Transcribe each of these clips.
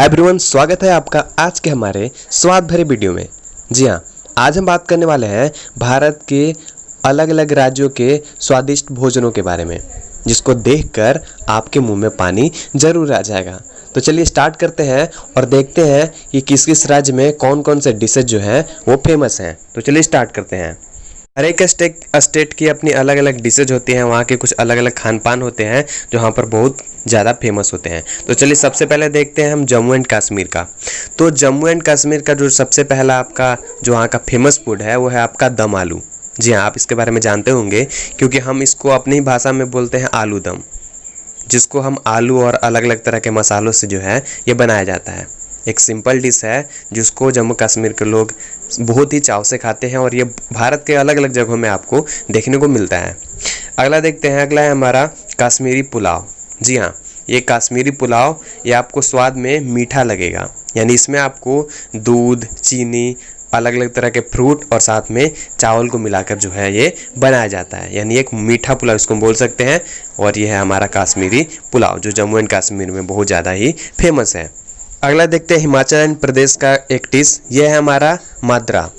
Hi everyone, स्वागत है आपका आज के हमारे स्वाद भरे वीडियो में। जी हाँ, आज हम बात करने वाले हैं भारत के अलग अलग राज्यों के स्वादिष्ट भोजनों के बारे में, जिसको देखकर आपके मुंह में पानी जरूर आ जाएगा। तो चलिए स्टार्ट करते हैं और देखते हैं कि किस किस राज्य में कौन कौन से डिशेज जो हैं वो फेमस हैं। तो चलिए स्टार्ट करते हैं। हर एक स्टेट की अपनी अलग अलग डिशेज होती हैं, वहाँ के कुछ अलग अलग खान पान होते हैं जो वहाँ पर बहुत ज़्यादा फेमस होते हैं। तो चलिए सबसे पहले देखते हैं हम जम्मू एंड कश्मीर का। तो जम्मू एंड कश्मीर का जो सबसे पहला आपका जो वहाँ का फेमस फूड है वो है आपका दम आलू। जी हाँ, आप इसके बारे में जानते होंगे क्योंकि हम इसको अपनी भाषा में बोलते हैं आलू दम, जिसको हम आलू और अलग अलग तरह के मसालों से जो है ये बनाया जाता है। एक सिंपल डिश है जिसको जम्मू कश्मीर के लोग बहुत ही चाव से खाते हैं और ये भारत के अलग अलग जगहों में आपको देखने को मिलता है। अगला देखते हैं, अगला है हमारा कश्मीरी पुलाव। जी हाँ, ये कश्मीरी पुलाव ये आपको स्वाद में मीठा लगेगा, यानी इसमें आपको दूध, चीनी, अलग अलग तरह के फ्रूट और साथ में चावल को मिलाकर जो है ये बनाया जाता है, यानी एक मीठा पुलाव इसको बोल सकते हैं। और ये है हमारा कश्मीरी पुलाव जो जम्मू एंड कश्मीर में बहुत ज़्यादा ही फेमस है। अगला देखते हैं हिमाचल प्रदेश का एक डिश, ये है हमारा माद्रा।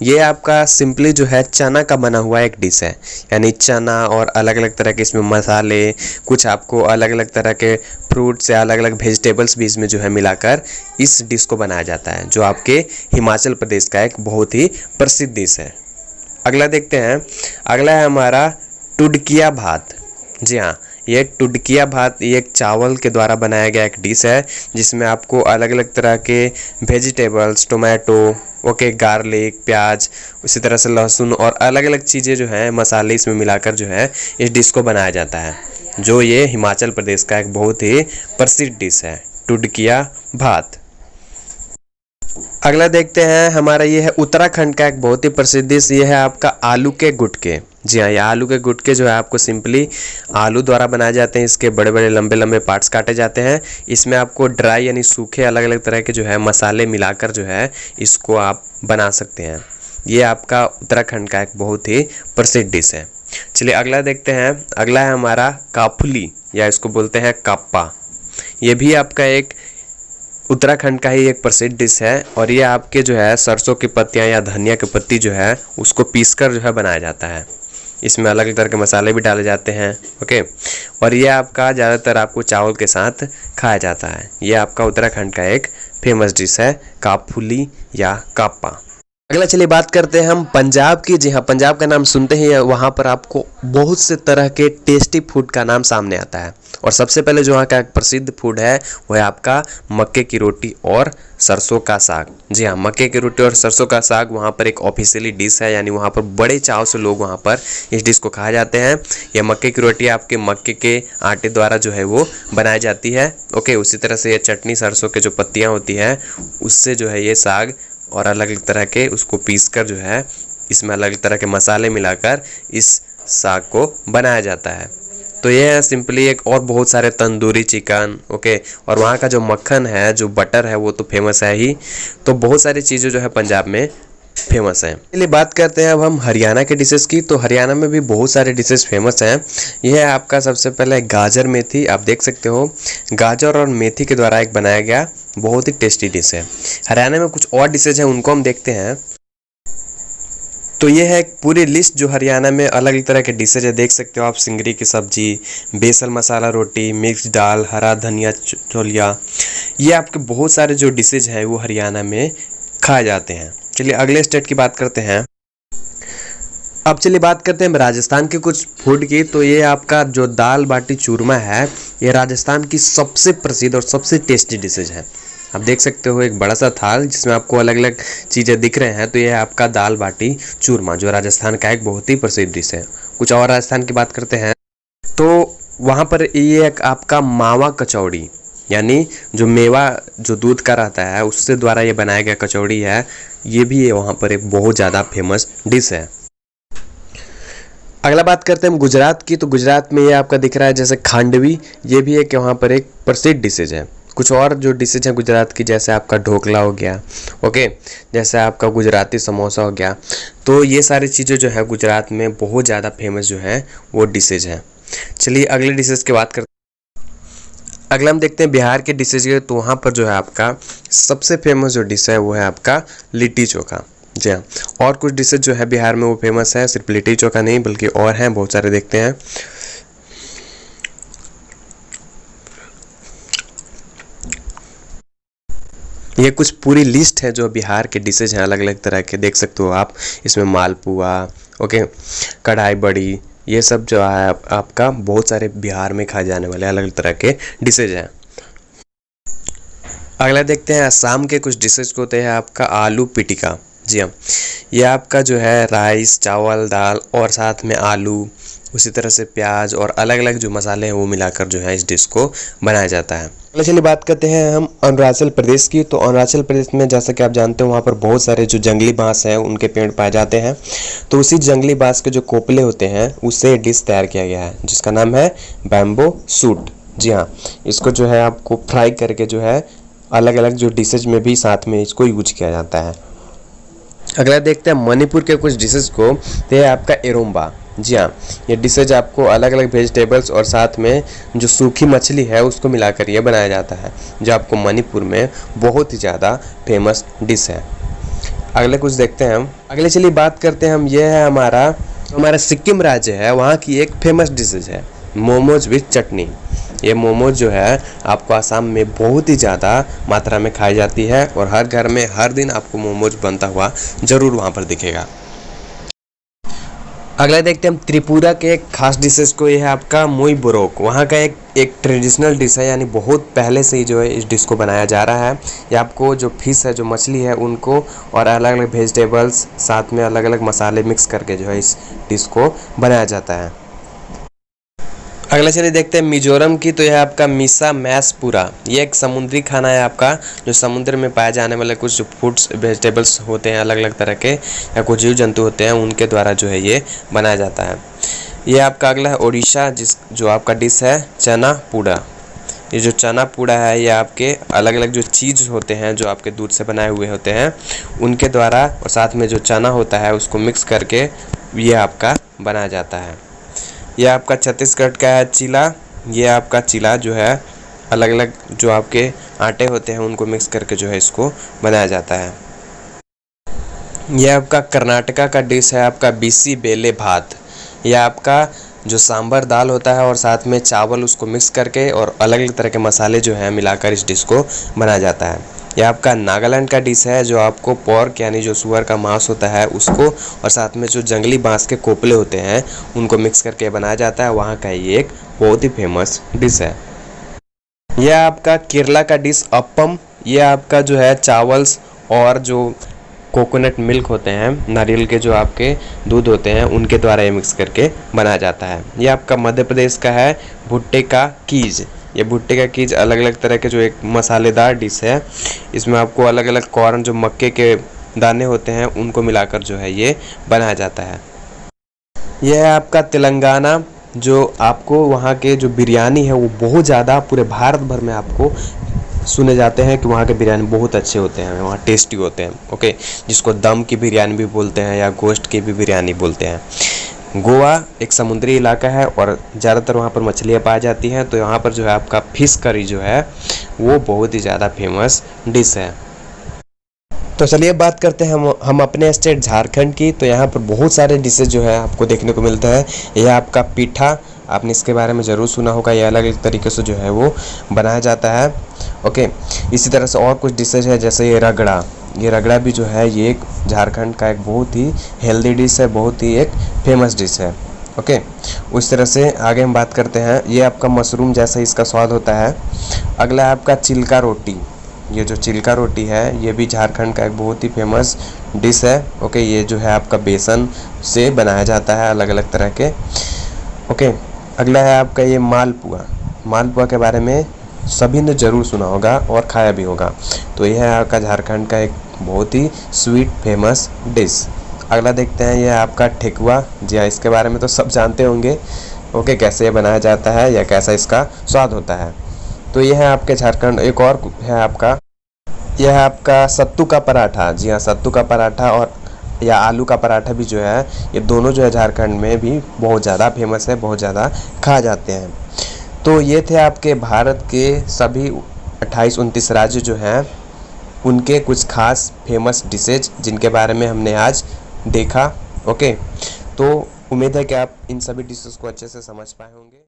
ये आपका सिंपली जो है चना का बना हुआ एक डिश है, यानी चना और अलग अलग तरह के इसमें मसाले, कुछ आपको अलग अलग तरह के फ्रूट से अलग अलग वेजिटेबल्स भी इसमें जो है मिलाकर इस डिश को बनाया जाता है, जो आपके हिमाचल प्रदेश का एक बहुत ही प्रसिद्ध डिश है। अगला देखते हैं, अगला है हमारा टुडकिया भात। जी हाँ, ये टुडकिया भात ये एक चावल के द्वारा बनाया गया एक डिश है, जिसमें आपको अलग अलग तरह के वेजिटेबल्स, टोमेटो, गार्लिक, प्याज, उसी तरह से लहसुन और अलग अलग चीज़ें जो हैं मसाले इसमें मिलाकर जो है इस डिश को बनाया जाता है, जो ये हिमाचल प्रदेश का एक बहुत ही प्रसिद्ध डिश है, टुडकिया भात। अगला देखते हैं हमारा ये है उत्तराखंड का एक बहुत ही प्रसिद्ध डिश, ये है आपका आलू के गुटके। जी हाँ, ये आलू के गुटके जो है आपको सिंपली आलू द्वारा बनाए जाते हैं। इसके बड़े बड़े लंबे लंबे पार्ट्स काटे जाते हैं। इसमें आपको ड्राई यानी सूखे अलग अलग तरह के जो है मसाले मिलाकर जो है इसको आप बना सकते हैं। ये आपका उत्तराखंड का एक बहुत ही प्रसिद्ध डिश है। चलिए अगला देखते हैं, अगला है हमारा काफुली या इसको बोलते हैं काप्पा। ये भी आपका एक उत्तराखंड का ही एक प्रसिद्ध डिश है और ये आपके जो है सरसों की पत्तियाँ या धनिया की पत्ती जो है उसको पीसकर जो है बनाया जाता है। इसमें अलग अलग तरह के मसाले भी डाले जाते हैं। और ये आपका ज़्यादातर आपको चावल के साथ खाया जाता है। ये आपका उत्तराखंड का एक फेमस डिश है, काफुली या काप्पा। अगला चलिए बात करते हैं हम पंजाब की। जी हाँ, पंजाब का नाम सुनते ही वहाँ पर आपको बहुत से तरह के टेस्टी फूड का नाम सामने आता है। और सबसे पहले जो वहाँ का एक प्रसिद्ध फूड है वो है आपका मक्के की रोटी और सरसों का साग। जी हाँ, मक्के की रोटी और सरसों का साग वहाँ पर एक ऑफिशियली डिश है, यानी वहाँ पर बड़े चाव से लोग वहाँ पर इस डिश को खाए जाते हैं। यह मक्के की रोटी आपके मक्के के आटे द्वारा जो है वो बनाई जाती है। उसी तरह से ये चटनी सरसों के जो पत्तियाँ होती हैं उससे जो है ये साग और अलग अलग तरह के उसको पीसकर जो है इसमें अलग अलग तरह के मसाले मिलाकर इस साग को बनाया जाता है। तो ये है सिंपली एक, और बहुत सारे तंदूरी चिकन और वहाँ का जो मक्खन है, जो बटर है, वो तो फेमस है ही। तो बहुत सारी चीज़ें जो है पंजाब में फेमस हैं। चलिए बात करते हैं अब हम हरियाणा के डिशेस की। तो हरियाणा में भी बहुत सारे डिशेस फेमस हैं। यह है आपका सबसे पहले गाजर मेथी। आप देख सकते हो गाजर और मेथी के द्वारा एक बनाया गया बहुत ही टेस्टी डिश है। हरियाणा में कुछ और डिशेज हैं, उनको हम देखते हैं। तो ये है एक पूरी लिस्ट जो हरियाणा में अलग अलग तरह के डिशेज है। देख सकते हो आप, सिंगरी की सब्जी, बेसल मसाला रोटी, मिक्स दाल, हरा धनिया छोलिया, ये आपके बहुत सारे जो डिशेज हैं वो हरियाणा में खाए जाते हैं। चलिए अगले स्टेट की बात करते हैं। अब चलिए बात करते हैं राजस्थान के कुछ फूड की। तो ये आपका जो दाल बाटी चूरमा है, ये राजस्थान की सबसे प्रसिद्ध और सबसे टेस्टी डिशेज है। आप देख सकते हो एक बड़ा सा थाल जिसमें आपको अलग अलग चीज़ें दिख रहे हैं। तो ये है आपका दाल बाटी चूरमा, जो राजस्थान का एक बहुत ही प्रसिद्ध डिश है। कुछ और राजस्थान की बात करते हैं तो वहाँ पर ये एक आपका मावा कचौड़ी, यानी जो मेवा जो दूध का रहता है उससे द्वारा ये बनाया गया कचौड़ी है। ये भी है वहाँ पर एक बहुत ज़्यादा फेमस डिश है। अगला बात करते हैं हम गुजरात की। तो गुजरात में ये आपका दिख रहा है जैसे खांडवी, ये भी एक वहाँ पर एक प्रसिद्ध डिशेज है। कुछ और जो डिशेज हैं गुजरात की, जैसे आपका ढोकला हो गया, जैसे आपका गुजराती समोसा हो गया। तो ये सारी चीज़ें जो है गुजरात में बहुत ज़्यादा फेमस जो है वो डिशेज हैं। चलिए अगले डिशेज की बात करते हैं। अगला हम देखते हैं बिहार के डिशेज के, तो वहाँ पर जो है आपका सबसे फेमस जो डिश है वो है आपका लिट्टी चोखा। जी हाँ, और कुछ डिशेज जो है बिहार में वो फेमस है, सिर्फ लिट्टी चोखा नहीं बल्कि और हैं बहुत सारे, देखते हैं। ये कुछ पूरी लिस्ट है जो बिहार के डिशेज हैं, अलग अलग तरह के, देख सकते हो आप। इसमें मालपुआ, ओके, कढ़ाई बड़ी, ये सब जो है आपका बहुत सारे बिहार में खाए जाने वाले अलग अलग तरह के डिशेज हैं। अगला देखते हैं असम के कुछ डिशेज को, होते हैं आपका आलू पिटिका। जी हाँ, ये आपका जो है राइस, चावल, दाल और साथ में आलू, उसी तरह से प्याज और अलग अलग जो मसाले हैं वो मिलाकर जो है इस डिश को बनाया जाता है। चलिए बात करते हैं हम अरुणाचल प्रदेश की। तो अरुणाचल प्रदेश में जैसा कि आप जानते हो वहाँ पर बहुत सारे जो जंगली बांस हैं उनके पेड़ पाए जाते हैं। तो उसी जंगली बांस के जो कोपले होते हैं उससे डिश तैयार किया गया है जिसका नाम है बैम्बो सूट। जी हाँ, इसको जो है आपको फ्राई करके जो है अलग अलग जो डिशेज में भी साथ में इसको यूज किया जाता है। अगला देखते हैं मणिपुर के कुछ डिशेज को, तो है आपका एरोम्बा। जी हाँ, ये डिशेज आपको अलग अलग वेजिटेबल्स और साथ में जो सूखी मछली है उसको मिलाकर ये बनाया जाता है, जो आपको मणिपुर में बहुत ही ज़्यादा फेमस डिश है। अगले कुछ देखते हैं हम। अगले चलिए बात करते हैं हम, ये है हमारा सिक्किम राज्य है, वहाँ की एक फेमस डिशेज है मोमोज विथ चटनी। ये मोमोज जो है आपको आसाम में बहुत ही ज़्यादा मात्रा में खाई जाती है और हर घर में हर दिन आपको मोमोज बनता हुआ ज़रूर वहाँ पर दिखेगा। अगला देखते हैं हम त्रिपुरा के एक खास डिशेज को, ये है आपका मुई बोरोक। वहाँ का एक ट्रेडिशनल डिश है, यानी बहुत पहले से ही जो है इस डिश को बनाया जा रहा है। ये आपको जो फिश है, जो मछली है, उनको और अलग अलग वेजिटेबल्स साथ में अलग अलग मसाले मिक्स करके जो है इस डिश को बनाया जाता है। अगला चलिए देखते हैं मिजोरम की। तो यह आपका मिसा मैस पूरा, ये एक समुद्री खाना है आपका, जो समुद्र में पाए जाने वाले कुछ फूड्स वेजिटेबल्स होते हैं अलग अलग तरह के, या कुछ जीव जंतु होते हैं, उनके द्वारा जो है ये बनाया जाता है। ये आपका अगला है उड़ीसा, जो आपका डिश है चना पूड़ा। ये जो चना पूड़ा है ये आपके अलग अलग जो चीज़ होते हैं जो आपके दूध से बनाए हुए होते हैं उनके द्वारा और साथ में जो चना होता है उसको मिक्स करके ये आपका बनाया जाता है। ये आपका छत्तीसगढ़ का है चिला। ये आपका चिला जो है अलग अलग जो आपके आटे होते हैं उनको मिक्स करके जो है इसको बनाया जाता है। ये आपका कर्नाटका का डिश है आपका बिसी बेले भात। यह आपका जो सांभर दाल होता है और साथ में चावल उसको मिक्स करके और अलग अलग तरह के मसाले जो है मिलाकर इस डिश को बनाया जाता है। यह आपका नागालैंड का डिश है, जो आपको पोर्क यानी जो सुअर का मांस होता है उसको और साथ में जो जंगली बांस के कोपले होते हैं उनको मिक्स करके बनाया जाता है। वहाँ का ये एक बहुत ही फेमस डिश है। यह आपका केरला का डिश अप्पम। यह आपका जो है चावल्स और जो कोकोनट मिल्क होते हैं, नारियल के जो आपके दूध होते हैं उनके द्वारा ये मिक्स करके बनाया जाता है। ये आपका मध्य प्रदेश का है भुट्टे का कीज। ये भुट्टे का कीज अलग अलग तरह के जो एक मसालेदार डिश है, इसमें आपको अलग अलग कॉर्न जो मक्के के दाने होते हैं उनको मिलाकर जो है ये बनाया जाता है। यह है आपका तेलंगाना, जो आपको वहाँ के जो बिरयानी है वो बहुत ज़्यादा पूरे भारत भर में आपको सुने जाते हैं कि वहाँ के बिरयानी बहुत अच्छे होते हैं, वहाँ टेस्टी होते हैं, ओके, जिसको दम की बिरयानी भी बोलते हैं या गोश्त की भी बिरयानी बोलते हैं। गोवा एक समुद्री इलाका है और ज़्यादातर वहाँ पर मछलियाँ पाई जाती हैं, तो यहाँ पर जो है आपका फिश करी जो है वो बहुत ही ज़्यादा फेमस डिश है। तो चलिए बात करते हैं हम अपने स्टेट झारखंड की। तो यहाँ पर बहुत सारे डिशेज जो है आपको देखने को मिलता है। यह आपका पीठा, आपने इसके बारे में ज़रूर सुना होगा, ये अलग अलग तरीके से जो है वो बनाया जाता है, ओके। इसी तरह से और कुछ डिशेज है जैसे ये रगड़ा। ये रगड़ा भी जो है ये एक झारखंड का एक बहुत ही हेल्दी डिश है, बहुत ही एक फेमस डिश है, ओके। उस तरह से आगे हम बात करते हैं। ये आपका मशरूम जैसा इसका स्वाद होता है। अगला है आपका चिल्का रोटी। ये जो चिल्का रोटी है ये भी झारखंड का एक बहुत ही फेमस डिश है, ओके। ये जो है आपका बेसन से बनाया जाता है अलग अलग तरह के, ओके। अगला है आपका ये मालपुआ। मालपुआ के बारे में सभी ने ज़रूर सुना होगा और खाया भी होगा। तो यह है आपका झारखंड का एक बहुत ही स्वीट फेमस डिश। अगला देखते हैं, यह आपका ठेकुआ। जी हाँ, इसके बारे में तो सब जानते होंगे, ओके, कैसे ये बनाया जाता है या कैसा इसका स्वाद होता है। तो यह है आपके झारखंड। एक और है आपका, यह है आपका सत्तू का पराठा। जी हाँ, सत्तू का पराठा और या आलू का पराठा भी जो है ये दोनों जो है झारखंड में भी बहुत ज़्यादा फेमस है, बहुत ज़्यादा खाए जाते हैं। तो ये थे आपके भारत के सभी 28-29 राज्य जो हैं उनके कुछ खास फेमस डिशेज जिनके बारे में हमने आज देखा। ओके, तो उम्मीद है कि आप इन सभी डिशेस को अच्छे से समझ पाए होंगे।